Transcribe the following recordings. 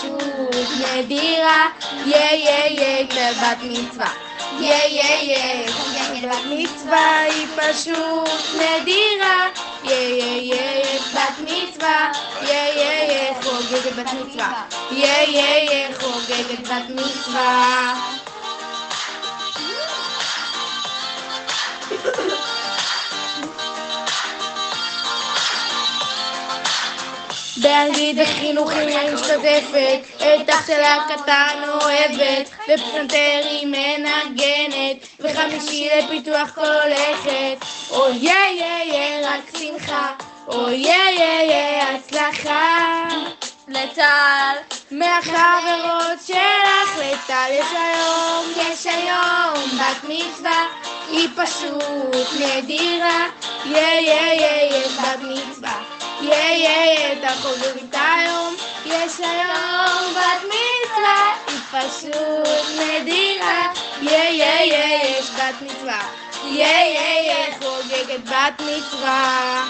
פשוט נדירה, בת מצווה. חוגגת בת מצווה היא פשוט נדירה, בת מצווה, חוגגת בת מצווה, חוגגת בת מצווה. באנגלית וחינוכים אני משתתפת, את אח שלה הקטן אוהבת, בפסנתר היא מנגנת, וחמישי לפיתוח כל הולכת. אוי רק שמחה, אוי הצלחה. לטל מהחברות שלך, לטל יש היום בת מצווה, היא פשוט נדירה, יש בת מצווה. אתה חוגגת היום, יש היום בת מצווה, היא פשוט נדירה, יש בת מצווה, חוגגת בת מצווה.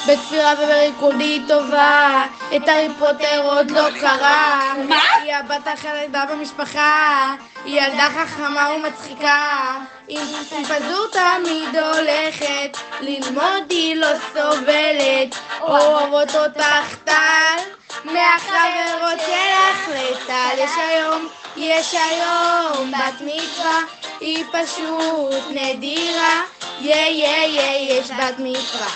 בתפירה ובריקוד היא טובה, את הארי פוטר עוד לא קרה. מה? היא הבת החלדה במשפחה, היא ילדה חכמה ומצחיקה, עם פזור תמיד הולכת, ללמוד היא לא סובלת, אוהבות אותך טל, מהחברות שלך לטל יש היום בת מצווה, היא פשוט נדירה, יש בת מצווה.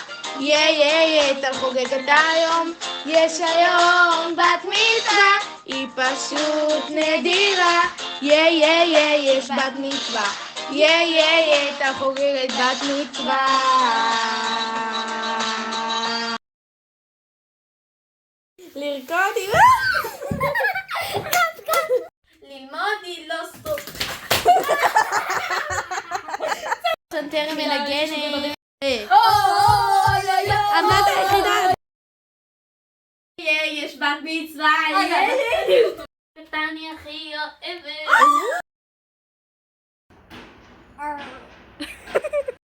טל חוגגת היום, יש היום בת מצווה, היא פשוט נדירה, יש בת מצווה, טל חוגגת בת מצווה. לרקוד היא ללמוד היא לא סטופ. פסנתר מנגנת. הבת היחידה. יש בת מצווה. קטני הכי אוהבת.